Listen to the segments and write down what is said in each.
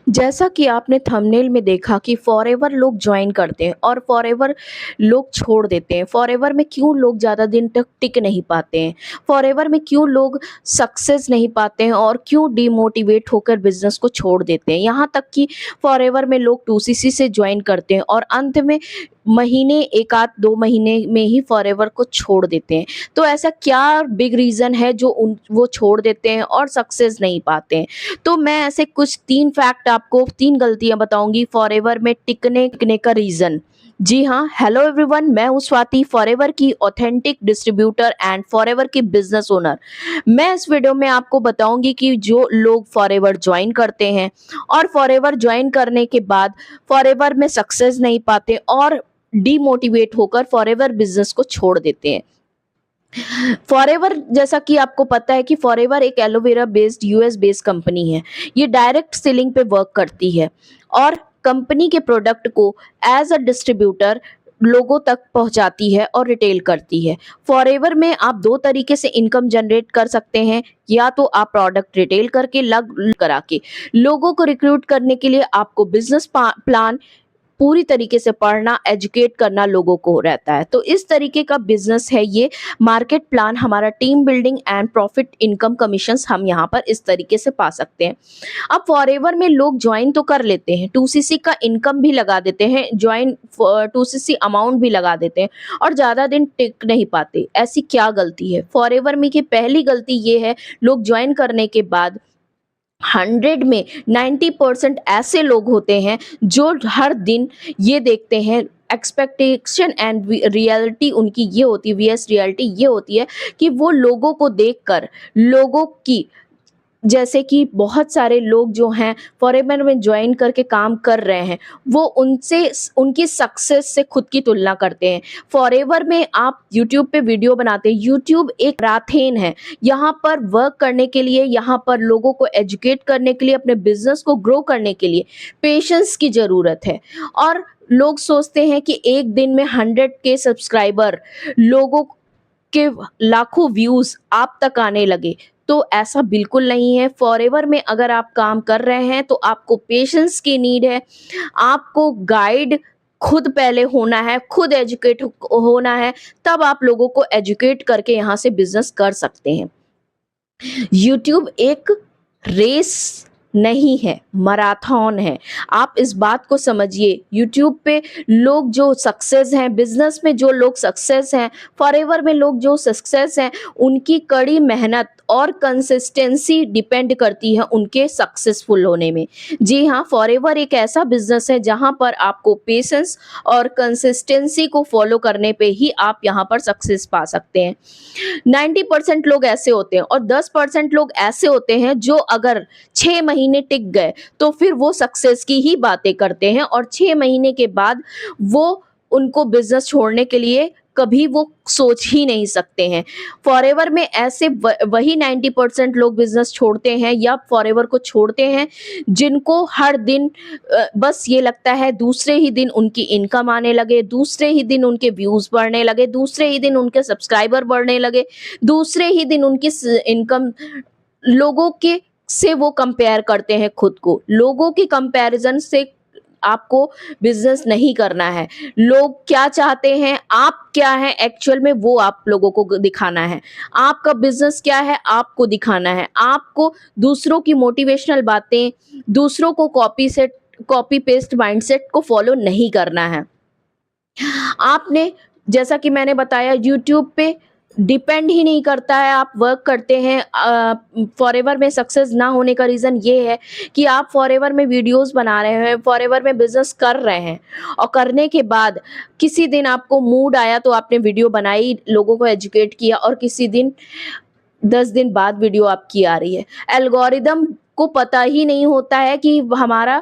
जैसा कि आपने थंबनेल में देखा कि फॉरएवर लोग ज्वाइन करते हैं और फॉरएवर लोग छोड़ देते हैं। फॉरएवर में क्यों लोग ज़्यादा दिन तक टिक नहीं पाते हैं? फॉरएवर में क्यों लोग सक्सेस नहीं पाते हैं और क्यों डिमोटिवेट होकर बिजनेस को छोड़ देते हैं? यहाँ तक कि फॉरएवर में लोग 2CC से ज्वाइन करते हैं और अंत में महीने 1 आध 2 महीने में ही फॉरएवर को छोड़ देते हैं। तो ऐसा क्या बिग रीज़न है जो वो छोड़ देते हैं और सक्सेस नहीं पाते हैं? तो मैं ऐसे कुछ 3 फैक्ट आपको 3 गलतियाँ बताऊँगी फॉरएवर में टिकने का रीज़न। जी हाँ, हेलो एवरीवन, मैं हूँ स्वाति, फॉरएवर की ऑथेंटिक डिस्ट्रीब्यूटर एंड फॉरएवर की बिज़नेस ओनर। मैं इस वीडियो में आपको बताऊँगी कि जो लोग फॉरएवर जॉइन करते हैं और फॉरएवर जॉइन करने के बाद फॉरएवर में सक्सेस नहीं पाते और डीमोटिवेट होकर फॉरएवर बिज़नेस को छोड़ देते हैं। फॉरएवर, जैसा कि आपको पता है कि फॉरएवर एक aloe vera based US based company है। ये डायरेक्ट सेलिंग पे वर्क करती है और कंपनी के प्रोडक्ट को एज अ डिस्ट्रीब्यूटर लोगों तक पहुंचाती है और रिटेल करती है। फॉरएवर में आप 2 तरीके से इनकम जनरेट कर सकते हैं। या तो आप प्रोडक्ट रिटेल करके लग करा के लोगों को रिक्रूट करने के लिए आपको बिजनेस प्लान पूरी तरीके से पढ़ना, एजुकेट करना लोगों को रहता है। तो इस तरीके का बिजनेस है ये। मार्केट प्लान हमारा team building and profit income commissions हम यहाँ पर इस तरीके से पा सकते हैं। अब फॉरएवर में लोग ज्वाइन तो कर लेते हैं, 2CC का इनकम भी लगा देते हैं, ज्वाइन 2CC अमाउंट भी लगा देते हैं और ज़्यादा दिन टिक नहीं पाते। ऐसी क्या गलती है फॉरएवर में? कि पहली गलती ये है, लोग ज्वाइन करने के बाद 100 में 90% ऐसे लोग होते हैं जो हर दिन ये देखते हैं, एक्सपेक्टेशन एंड रियलिटी उनकी ये होती है, VS रियलिटी ये होती है कि वो लोगों को देखकर लोगों की, जैसे कि बहुत सारे लोग जो हैं फॉरएवर में ज्वाइन करके काम कर रहे हैं, वो उनसे उनकी सक्सेस से खुद की तुलना करते हैं। फॉरएवर में आप यूट्यूब पे वीडियो बनाते हैं, यूट्यूब एक मैराथन है। यहाँ पर वर्क करने के लिए, यहाँ पर लोगों को एजुकेट करने के लिए, अपने बिजनेस को ग्रो करने के लिए पेशेंस की ज़रूरत है। और लोग सोचते हैं कि एक दिन में 100K सब्सक्राइबर, लोगों के लाखों व्यूज आप तक आने लगे, तो ऐसा बिल्कुल नहीं है। फॉरएवर में अगर आप काम कर रहे हैं तो आपको पेशेंस की नीड है। आपको गाइड खुद पहले होना है, खुद एजुकेट होना है, तब आप लोगों को एजुकेट करके यहाँ से बिजनेस कर सकते हैं। यूट्यूब एक रेस नहीं है, मैराथन है। आप इस बात को समझिए। यूट्यूब पे लोग जो सक्सेस हैं, बिजनेस में जो लोग सक्सेस हैं, फॉरएवर में लोग जो सक्सेस हैं, उनकी कड़ी मेहनत और कंसिस्टेंसी डिपेंड करती है उनके सक्सेसफुल होने में। जी हाँ, फॉरएवर एक ऐसा बिजनेस है जहाँ पर आपको पेशेंस और कंसिस्टेंसी को फॉलो करने पे ही आप यहाँ पर सक्सेस पा सकते हैं। 90% लोग ऐसे होते हैं और 10% लोग ऐसे होते हैं जो अगर 6 महीने टिक गए तो फिर वो सक्सेस की ही बातें करते हैं और 6 महीने के बाद वो उनको बिजनेस छोड़ने के लिए कभी वो सोच ही नहीं सकते हैं। फॉरएवर में ऐसे वही 90% लोग बिजनेस छोड़ते हैं या फॉरएवर को छोड़ते हैं जिनको हर दिन बस ये लगता है दूसरे ही दिन उनकी इनकम आने लगे, दूसरे ही दिन उनके व्यूज बढ़ने लगे, दूसरे ही दिन उनके सब्सक्राइबर बढ़ने लगे, दूसरे ही दिन उनकी इनकम लोगों के से वो कंपेयर करते हैं खुद को। लोगों की कंपैरिजन से आपको बिजनेस नहीं करना है। लोग क्या चाहते हैं, आप क्या हैं एक्चुअल में, वो आप लोगों को दिखाना है। आपका बिजनेस क्या है, आपको दिखाना है। आपको दूसरों की मोटिवेशनल बातें, दूसरों को कॉपी पेस्ट माइंडसेट को फॉलो नहीं करना है। आपने, जैसा कि मैंने बताया, यूट्यूब पे डिपेंड ही नहीं करता है आप वर्क करते हैं। फॉरएवर में सक्सेस ना होने का रीज़न ये है कि आप फॉरएवर में वीडियोस बना रहे हैं, फॉरएवर में बिजनेस कर रहे हैं और करने के बाद किसी दिन आपको मूड आया तो आपने वीडियो बनाई, लोगों को एजुकेट किया और किसी दिन 10 दिन बाद वीडियो आपकी आ रही है। एल्गोरिदम को पता ही नहीं होता है कि हमारा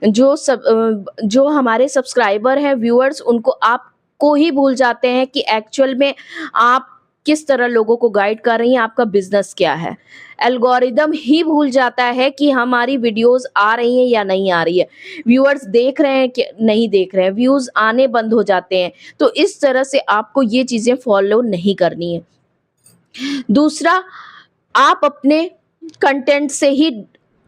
जो हमारे सब्सक्राइबर हैं, व्यूअर्स, उनको आपको ही भूल जाते हैं कि एक्चुअल में आप किस तरह लोगों को गाइड कर रही हैं, आपका बिजनेस क्या है। एल्गोरिदम ही भूल जाता है कि हमारी वीडियोस आ रही हैं या नहीं आ रही है, व्यूअर्स देख रहे हैं कि नहीं देख रहे हैं, व्यूज आने बंद हो जाते हैं। तो इस तरह से आपको ये चीज़ें फॉलो नहीं करनी है। दूसरा, आप अपने कंटेंट से ही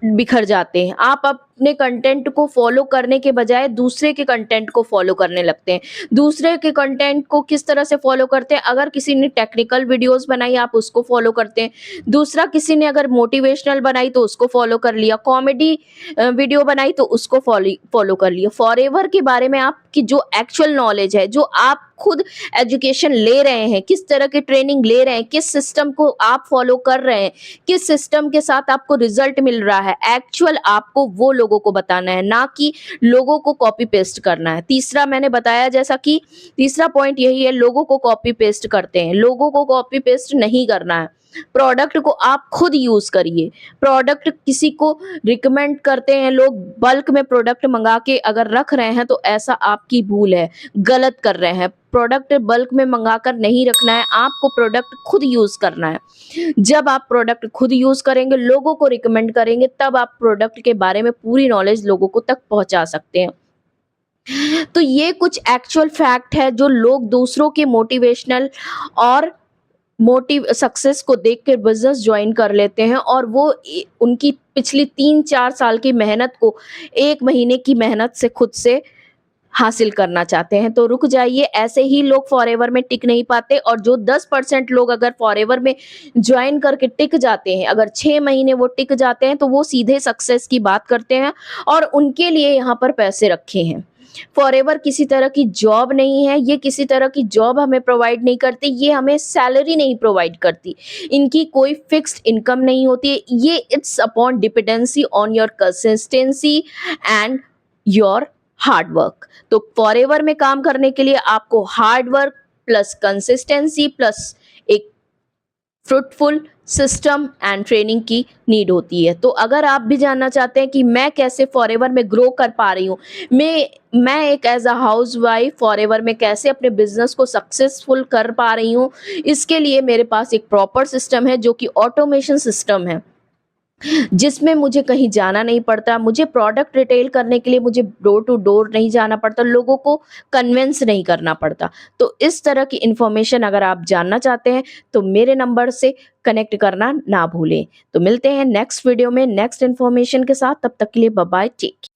बिखर जाते हैं। आप अपने कंटेंट को फॉलो करने के बजाय दूसरे के कंटेंट को फॉलो करने लगते हैं। दूसरे के कंटेंट को किस तरह से फॉलो करते हैं, अगर किसी ने टेक्निकल वीडियोस बनाई आप उसको फॉलो करते हैं, दूसरा किसी ने अगर मोटिवेशनल बनाई तो उसको फॉलो कर लिया, कॉमेडी वीडियो बनाई तो उसको फॉलो कर लिया। फॉरएवर के बारे में आपकी जो एक्चुअल नॉलेज है, जो आप खुद एजुकेशन ले रहे हैं, किस तरह की ट्रेनिंग ले रहे हैं, किस सिस्टम को आप फॉलो कर रहे हैं, किस सिस्टम के साथ आपको रिजल्ट मिल रहा है, एक्चुअल आपको वो लोगों को बताना है, ना कि लोगों को कॉपी पेस्ट करना है। तीसरा मैंने बताया, जैसा कि तीसरा पॉइंट यही है, लोगों को कॉपी पेस्ट करते हैं, लोगों को कॉपी पेस्ट नहीं करना है। प्रोडक्ट को आप खुद यूज करिए। प्रोडक्ट किसी को रिकमेंड करते हैं लोग, बल्क में प्रोडक्ट मंगा के अगर रख रहे हैं तो ऐसा आपकी भूल है, गलत कर रहे हैं। प्रोडक्ट बल्क में मंगाकर नहीं रखना है, आपको प्रोडक्ट खुद यूज करना है। जब आप प्रोडक्ट खुद यूज करेंगे, लोगों को रिकमेंड करेंगे, तब आप प्रोडक्ट के बारे में पूरी नॉलेज लोगों को तक पहुंचा सकते हैं। तो ये कुछ एक्चुअल फैक्ट है जो लोग दूसरों के मोटिवेशनल और सक्सेस को देख कर बिजनेस ज्वाइन कर लेते हैं, और वो उनकी पिछली 3-4 साल की मेहनत को 1 महीने की मेहनत से खुद से हासिल करना चाहते हैं। तो रुक जाइए, ऐसे ही लोग फॉरएवर में टिक नहीं पाते। और जो 10% लोग अगर फॉरएवर में ज्वाइन करके टिक जाते हैं, अगर 6 महीने वो टिक जाते हैं, तो वो सीधे सक्सेस की बात करते हैं, और उनके लिए यहाँ पर पैसे रखे हैं। फॉरएवर किसी तरह की जॉब नहीं है, ये किसी तरह की जॉब हमें प्रोवाइड नहीं करती, ये हमें सैलरी नहीं प्रोवाइड करती, इनकी कोई फिक्स्ड इनकम नहीं होती है। ये it's upon dependency on your consistency and your hard work. तो फॉरएवर में काम करने के लिए आपको hard work plus consistency plus एक फ्रूटफुल सिस्टम एंड ट्रेनिंग की नीड होती है। तो अगर आप भी जानना चाहते हैं कि मैं कैसे फॉरएवर में ग्रो कर पा रही हूँ, मैं एक as a housewife forever में कैसे अपने बिजनेस को सक्सेसफुल कर पा रही हूँ, इसके लिए मेरे पास एक प्रॉपर सिस्टम है जो कि ऑटोमेशन सिस्टम है, जिसमें मुझे कहीं जाना नहीं पड़ता। मुझे प्रोडक्ट रिटेल करने के लिए मुझे डोर टू डोर नहीं जाना पड़ता, लोगों को कन्विंस नहीं करना पड़ता। तो इस तरह की इंफॉर्मेशन अगर आप जानना चाहते हैं तो मेरे नंबर से कनेक्ट करना ना भूलें। तो मिलते हैं नेक्स्ट वीडियो में नेक्स्ट इंफॉर्मेशन के साथ, तब तक के लिए बाय बाय, टेक केयर।